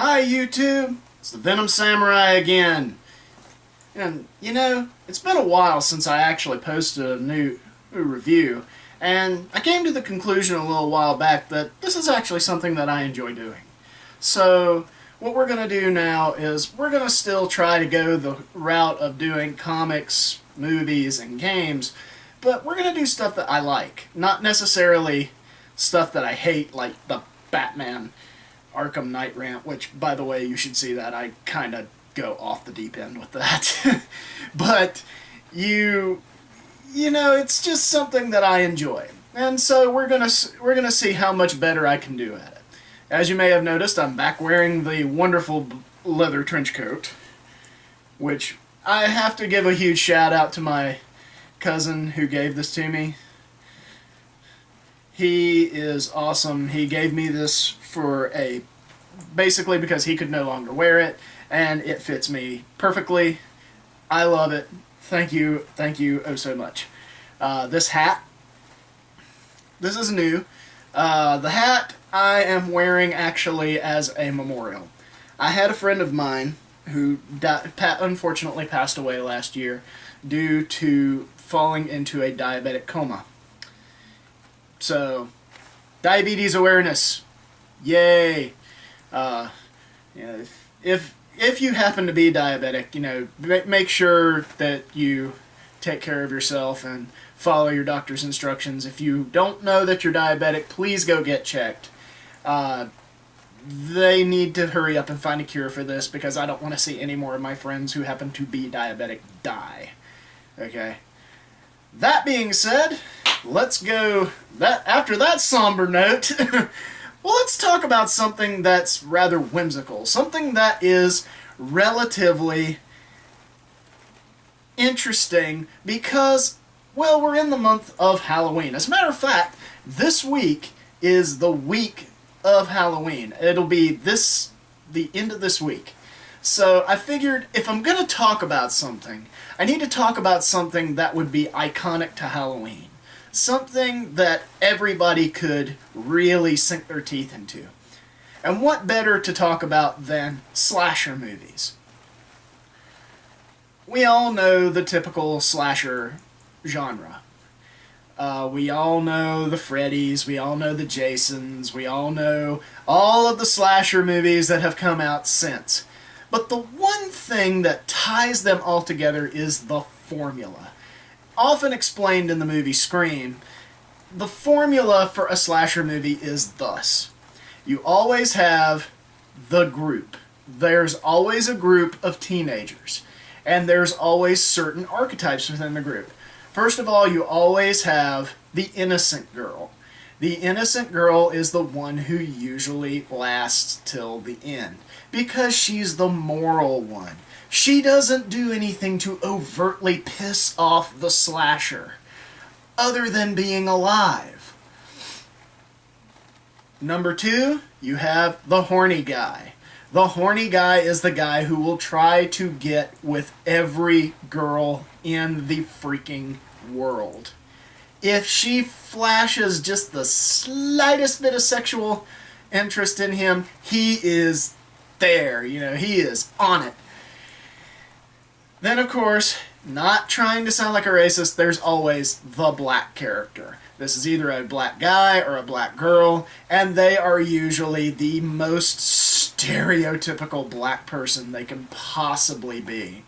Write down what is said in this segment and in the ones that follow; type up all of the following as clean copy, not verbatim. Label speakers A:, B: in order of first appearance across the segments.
A: Hi YouTube, it's the Venom Samurai again. And you know, it's been a while since I actually posted a new review, and I came to the conclusion a little while back that this is actually something that I enjoy doing. So what we're going to do now is we're going to still try to go the route of doing comics, movies, and games, but we're going to do stuff that I like, not necessarily stuff that I hate, like the Batman Arkham Knight rant, which, by the way, you should see that. I kind of go off the deep end with that. But you know, it's just something that I enjoy. And so we're gonna see how much better I can do at it. As you may have noticed, I'm back wearing the wonderful leather trench coat, which I have to give a huge shout out to my cousin who gave this to me. He is awesome. He gave me this basically because he could no longer wear it, and it fits me perfectly. I love it. Thank you oh so much. This hat, this is new. The hat I am wearing actually as a memorial. I had a friend of mine who unfortunately passed away last year due to falling into a diabetic coma. So, diabetes awareness, yay! You know, if you happen to be diabetic, you know, make sure that you take care of yourself and follow your doctor's instructions. If you don't know that you're diabetic, please go get checked. They need to hurry up and find a cure for this because I don't want to see any more of my friends who happen to be diabetic die. Okay. That being said, let's go. After that somber note, well, let's talk about something that's rather whimsical, something that is relatively interesting because, well, we're in the month of Halloween. As a matter of fact, this week is the week of Halloween. It'll be the end of this week. So I figured if I'm going to talk about something, I need to talk about something that would be iconic to Halloween. Something that everybody could really sink their teeth into. And what better to talk about than slasher movies? We all know the typical slasher genre. We all know the Freddys, we all know the Jasons, we all know all of the slasher movies that have come out since. But the one thing that ties them all together is the formula. Often explained in the movie Scream, the formula for a slasher movie is thus. You always have the group. There's always a group of teenagers. And there's always certain archetypes within the group. First of all, you always have the innocent girl. The innocent girl is the one who usually lasts till the end, because she's the moral one. She doesn't do anything to overtly piss off the slasher, other than being alive. Number two, you have the horny guy. The horny guy is the guy who will try to get with every girl in the freaking world. If she flashes just the slightest bit of sexual interest in him, he is there. You know, he is on it. Then, of course, not trying to sound like a racist, there's always the black character. This is either a black guy or a black girl, and they are usually the most stereotypical black person they can possibly be.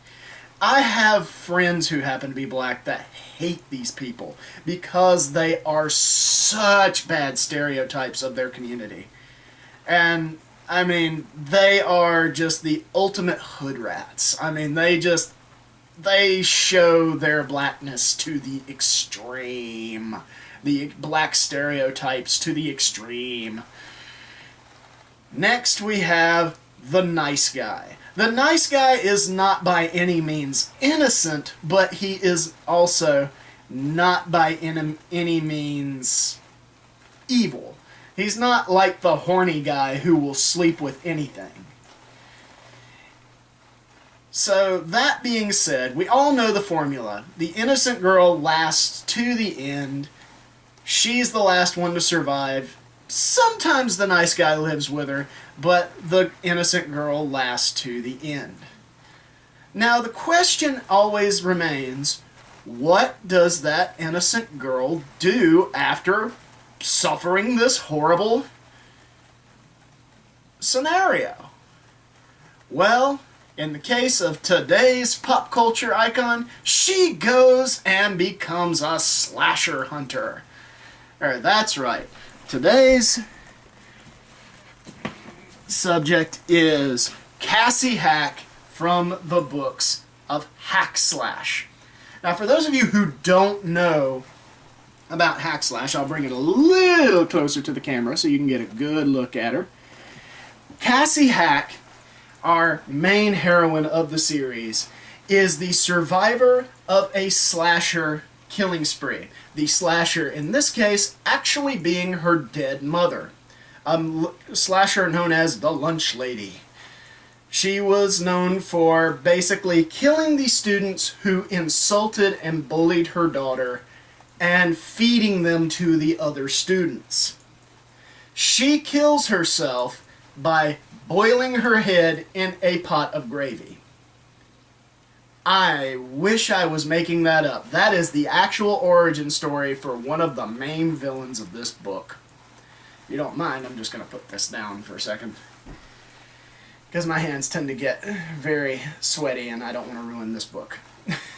A: I have friends who happen to be black that hate these people because they are such bad stereotypes of their community. And, I mean, they are just the ultimate hood rats. I mean, they show their blackness to the extreme. The black stereotypes to the extreme. Next we have the nice guy. The nice guy is not by any means innocent, but he is also not by any means evil. He's not like the horny guy who will sleep with anything. So, that being said, we all know the formula. The innocent girl lasts to the end. She's the last one to survive sometimes the nice guy lives with her, but the innocent girl lasts to the end. Now the question always remains, what does that innocent girl do after suffering this horrible scenario? Well, in the case of today's pop culture icon, she goes and becomes a slasher hunter. That's right. Today's subject is Cassie Hack from the books of Hack Slash. Now, for those of you who don't know about Hack Slash, I'll bring it a little closer to the camera so you can get a good look at her. Cassie Hack, our main heroine of the series, is the survivor of a slasher killing spree. The slasher, in this case, actually being her dead mother. A slasher known as the Lunch Lady. She was known for basically killing the students who insulted and bullied her daughter and feeding them to the other students. She kills herself by boiling her head in a pot of gravy. I wish I was making that up. That is the actual origin story for one of the main villains of this book. If you don't mind, I'm just going to put this down for a second, because my hands tend to get very sweaty and I don't want to ruin this book.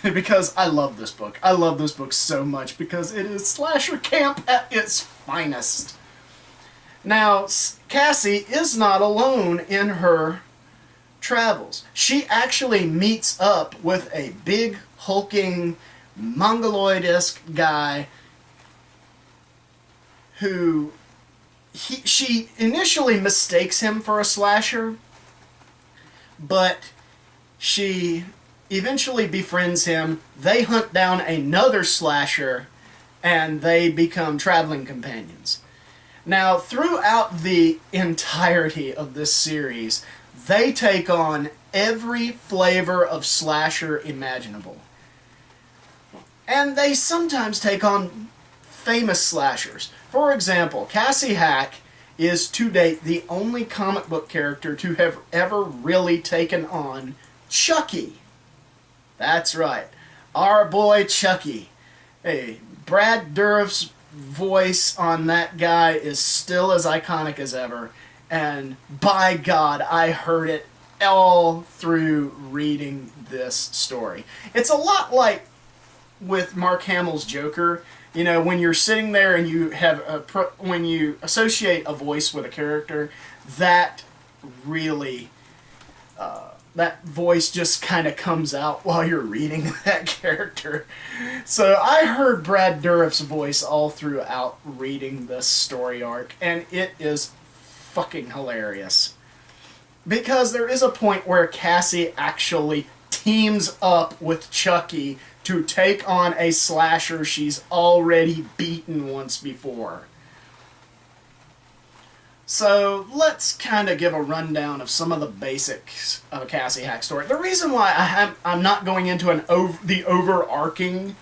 A: Because I love this book. I love this book so much because it is slasher camp at its finest. Now, Cassie is not alone in her travels. She actually meets up with a big, hulking, mongoloid-esque guy who she initially mistakes him for a slasher, but she eventually befriends him. They hunt down another slasher, and they become traveling companions. Now, throughout the entirety of this series, they take on every flavor of slasher imaginable. And they sometimes take on famous slashers. For example, Cassie Hack is to date the only comic book character to have ever really taken on Chucky. That's right, our boy Chucky. Hey, Brad Dourif's voice on that guy is still as iconic as ever, and by God, I heard it all through reading this story. It's a lot like with Mark Hamill's Joker. You know, when you're sitting there and you have when you associate a voice with a character, that really that voice just kind of comes out while you're reading that character. So I heard Brad Dourif's voice all throughout reading this story arc, and it is fucking hilarious. Because there is a point where Cassie actually teams up with Chucky to take on a slasher she's already beaten once before. So let's kind of give a rundown of some of the basics of a Cassie Hack story. The reason why I'm not going into the overarching,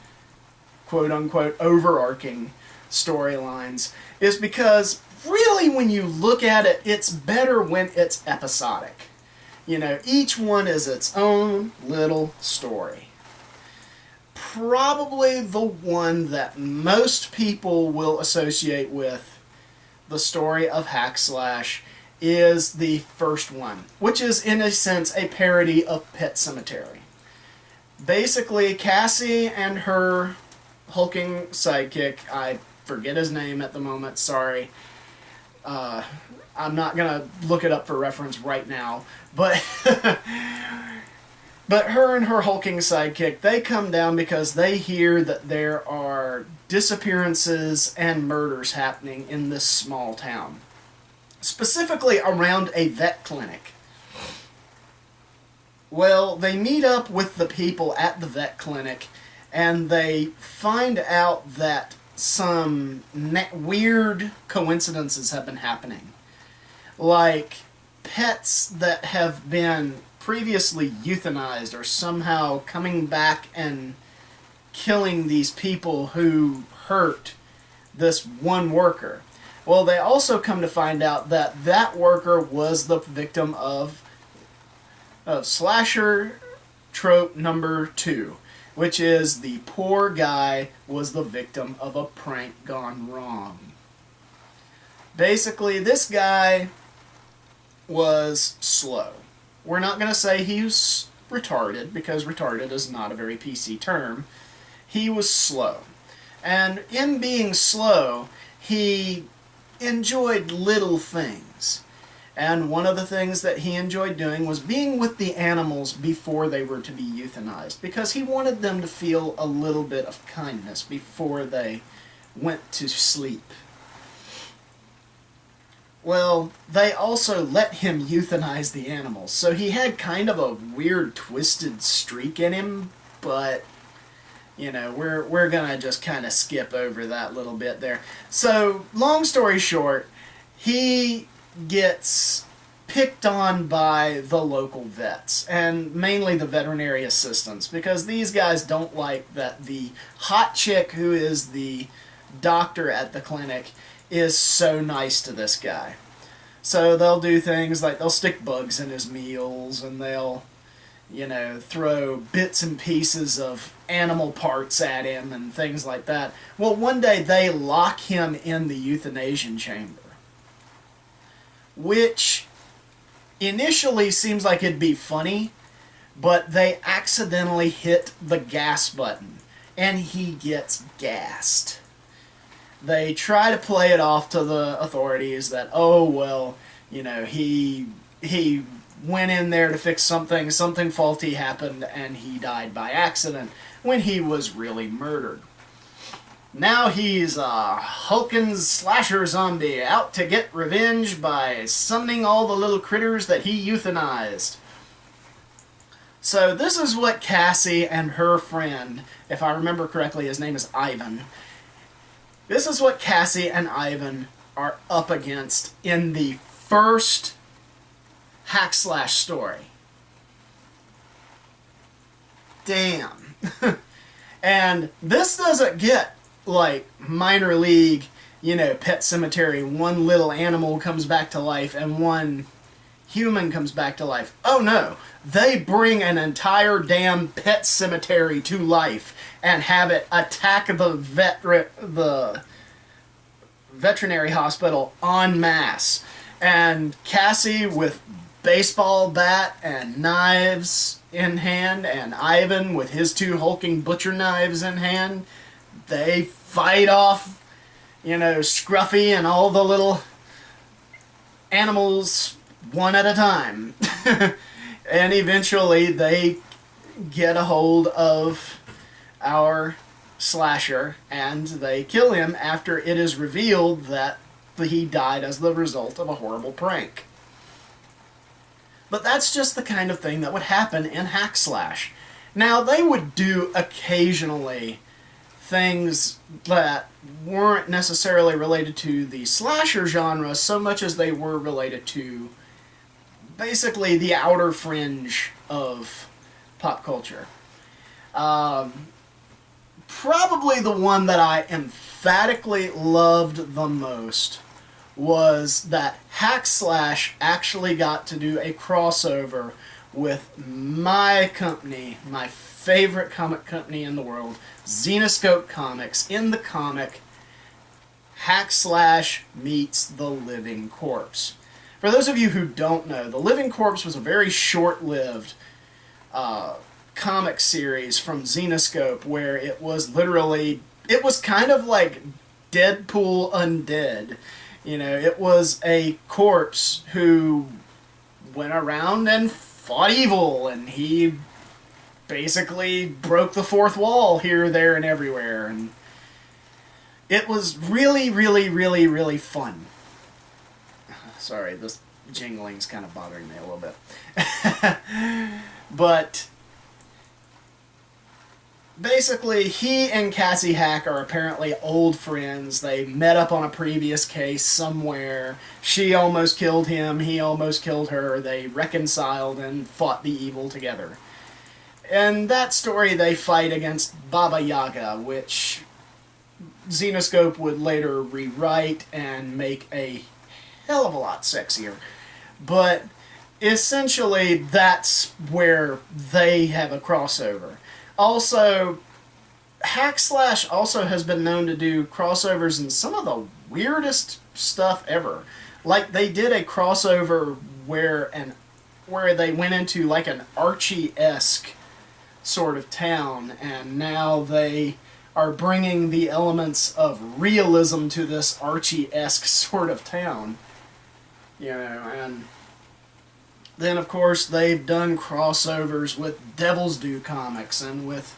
A: quote-unquote, overarching storylines is because really when you look at it, it's better when it's episodic. You know, each one is its own little story. Probably the one that most people will associate with the story of Hack Slash is the first one, which is in a sense a parody of Pet Sematary. Basically, Cassie and her hulking sidekick, I forget his name at the moment, sorry. I'm not going to look it up for reference right now, but but her and her hulking sidekick, they come down because they hear that there are disappearances and murders happening in this small town. Specifically around a vet clinic. Well, they meet up with the people at the vet clinic and they find out that some weird coincidences have been happening. Like pets that have been previously euthanized are somehow coming back and killing these people who hurt this one worker. Well, they also come to find out that that worker was the victim of slasher trope number 2, which is the poor guy was the victim of a prank gone wrong. Basically, this guy was slow. We're not going to say he was retarded, because retarded is not a very PC term. He was slow. And in being slow, he enjoyed little things. And one of the things that he enjoyed doing was being with the animals before they were to be euthanized, because he wanted them to feel a little bit of kindness before they went to sleep. Well, they also let him euthanize the animals, so he had kind of a weird twisted streak in him, but we're gonna just kind of skip over that little bit there. So, long story short, he gets picked on by the local vets, and mainly the veterinary assistants, because these guys don't like that the hot chick who is the doctor at the clinic is so nice to this guy. So they'll do things like they'll stick bugs in his meals, and they'll throw bits and pieces of animal parts at him and things like that. Well, one day they lock him in the euthanasia chamber, which initially seems like it'd be funny, but they accidentally hit the gas button, and he gets gassed. They try to play it off to the authorities that, oh, well, he went in there to fix something faulty happened, and he died by accident, when he was really murdered. Now he's a hulking slasher zombie out to get revenge by summoning all the little critters that he euthanized. So this is what Cassie and her friend, if I remember correctly, his name is Ivan. This is what Cassie and Ivan are up against in the first hack slash story. Damn. And this doesn't get like minor league, Pet Sematary. One little animal comes back to life and one human comes back to life. Oh no. They bring an entire damn Pet Sematary to life and have it attack the veterinary hospital en masse. And Cassie with baseball bat and knives in hand, and Ivan with his 2 hulking butcher knives in hand, they fight off, Scruffy and all the little animals one at a time. And eventually they get a hold of our slasher, and they kill him after it is revealed that he died as the result of a horrible prank. But that's just the kind of thing that would happen in hack slash. Now, they would do occasionally things that weren't necessarily related to the slasher genre so much as they were related to basically the outer fringe of pop culture. Probably the one that I emphatically loved the most was that hack slash actually got to do a crossover with my company, my favorite comic company in the world, Zenescope Comics, in the comic Hack Slash meets The Living Corpse. For those of you who don't know, The Living Corpse was a very short-lived comic series from Zenescope where it was kind of like Deadpool Undead. It was a corpse who went around and fought evil, and he basically broke the fourth wall here, there, and everywhere. And it was really, really, really, really fun. Sorry, this jingling's kind of bothering me a little bit. But basically, he and Cassie Hack are apparently old friends. They met up on a previous case somewhere. She almost killed him, he almost killed her. They reconciled and fought the evil together. In that story, they fight against Baba Yaga, which Xenoscope would later rewrite and make a hell of a lot sexier. But essentially, that's where they have a crossover. Also, Hack Slash also has been known to do crossovers in some of the weirdest stuff ever. Like they did a crossover where they went into like an Archie-esque sort of town, and now they are bringing the elements of realism to this Archie-esque sort of town. And then of course they've done crossovers with Devil's Due comics and with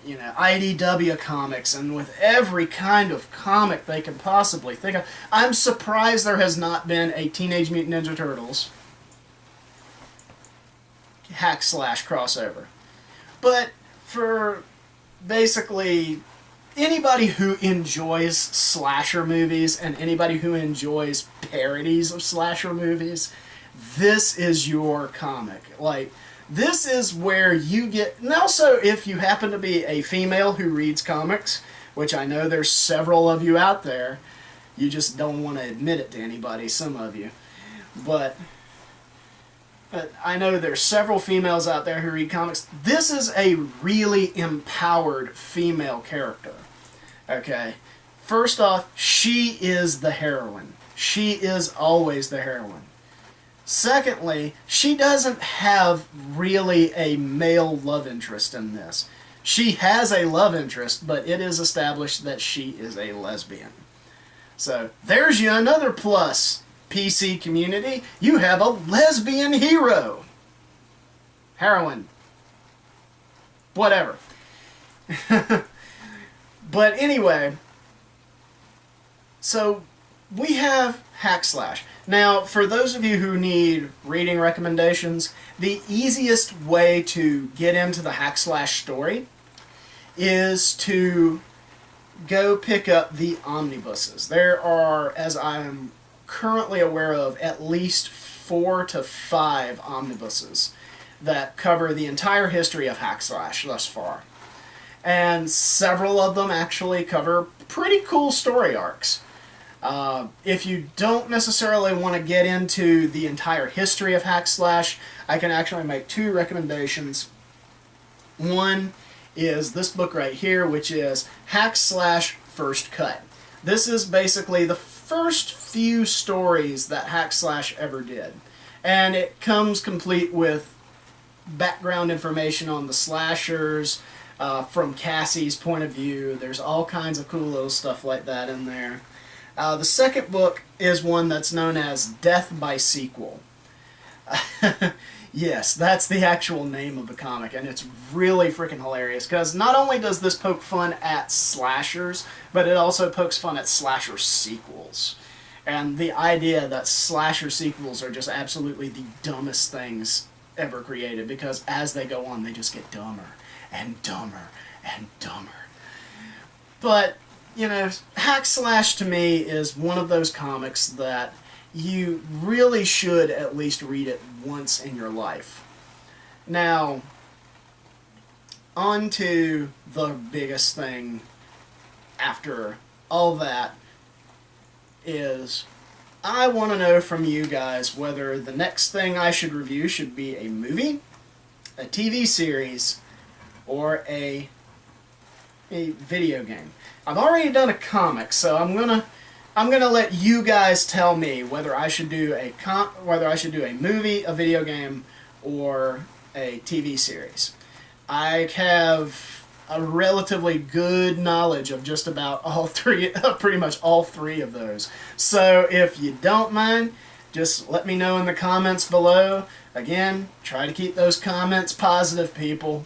A: IDW comics and with every kind of comic they can possibly think of. I'm surprised there has not been a Teenage Mutant Ninja Turtles Hack Slash crossover. But for basically anybody who enjoys slasher movies and anybody who enjoys parodies of slasher movies, this is your comic. Like, this is where you get... And also, if you happen to be a female who reads comics, which I know there's several of you out there, you just don't want to admit it to anybody, some of you. But I know there's several females out there who read comics. This is a really empowered female character. Okay? First off, she is the heroine. She is always the heroine. Secondly, she doesn't have really a male love interest in this. She has a love interest, but it is established that she is a lesbian. So, there's you another plus, PC community. You have a lesbian hero. Heroine. Whatever. But anyway, so we have Hack Slash. Now, for those of you who need reading recommendations, the easiest way to get into the Hack Slash story is to go pick up the omnibuses. There are, as I am currently aware of, at least 4 to 5 omnibuses that cover the entire history of Hack Slash thus far. And several of them actually cover pretty cool story arcs. If you don't necessarily want to get into the entire history of Hack Slash, I can actually make 2 recommendations. One is this book right here, which is Hack Slash First Cut. This is basically the first few stories that Hack Slash ever did. And it comes complete with background information on the slashers, from Cassie's point of view. There's all kinds of cool little stuff like that in there. The second book is one that's known as Death by Sequel. Yes, that's the actual name of the comic, and it's really freaking hilarious, because not only does this poke fun at slashers, but it also pokes fun at slasher sequels. And the idea that slasher sequels are just absolutely the dumbest things ever created, because as they go on, they just get dumber and dumber and dumber. But Hack Slash to me is one of those comics that you really should at least read it once in your life. Now, on to the biggest thing after all that is I want to know from you guys whether the next thing I should review should be a movie, a TV series, or a video game. I've already done a comic, so I'm gonna let you guys tell me whether I should do a movie, a video game, or a TV series. I have a relatively good knowledge of just about all 3, pretty much all 3 of those. So if you don't mind, just let me know in the comments below. Again, try to keep those comments positive, people.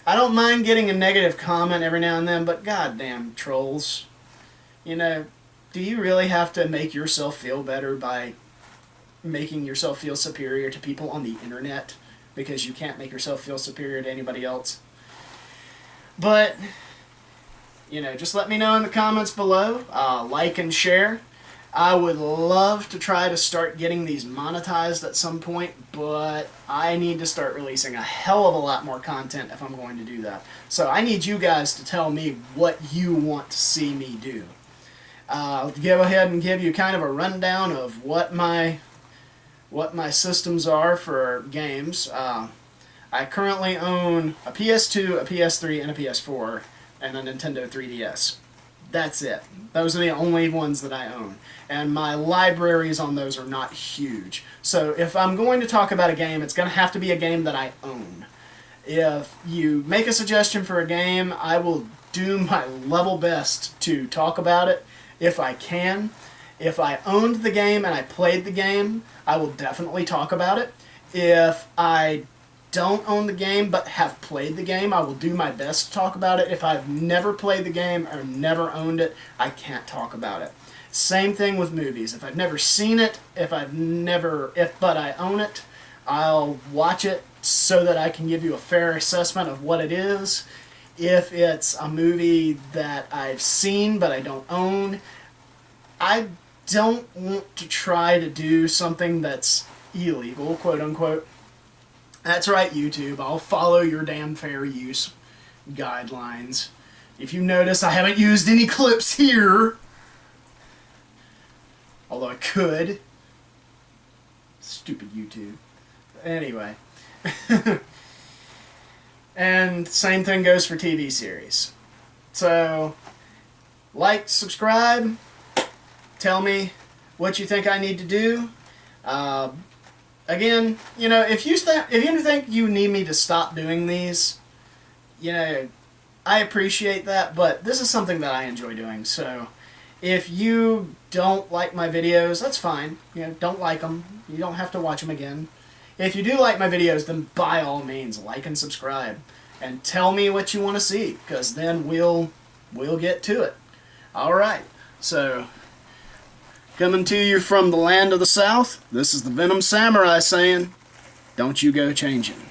A: I don't mind getting a negative comment every now and then, but goddamn trolls. Do you really have to make yourself feel better by making yourself feel superior to people on the internet because you can't make yourself feel superior to anybody else? But, just let me know in the comments below. Like and share. I would love to try to start getting these monetized at some point, but I need to start releasing a hell of a lot more content if I'm going to do that. So I need you guys to tell me what you want to see me do. I'll go ahead and give you kind of a rundown of what my systems are for games. I currently own a PS2, a PS3, and a PS4, and a Nintendo 3DS. That's it. Those are the only ones that I own. And my libraries on those are not huge. So if I'm going to talk about a game, it's going to have to be a game that I own. If you make a suggestion for a game, I will do my level best to talk about it if I can. If I owned the game and I played the game, I will definitely talk about it. If I don't own the game but have played the game, I will do my best to talk about it. If I've never played the game or never owned it, I can't talk about it. Same thing with movies. If I've never seen it, but I own it, I'll watch it so that I can give you a fair assessment of what it is. If it's a movie that I've seen but I don't own, I don't want to try to do something that's illegal, quote unquote. That's right, YouTube. I'll follow your damn fair use guidelines. If you notice, I haven't used any clips here. Although I could. Stupid YouTube. Anyway. And same thing goes for TV series. So, like, subscribe, tell me what you think I need to do. Again, you know, if you think you need me to stop doing these, you know, I appreciate that, but this is something that I enjoy doing. So, if you don't like my videos, that's fine. You know, don't like them. You don't have to watch them again. If you do like my videos, then by all means, like and subscribe. And tell me what you want to see, because then we'll get to it. Alright, so coming to you from the land of the South, this is the Venom Samurai saying, don't you go changing.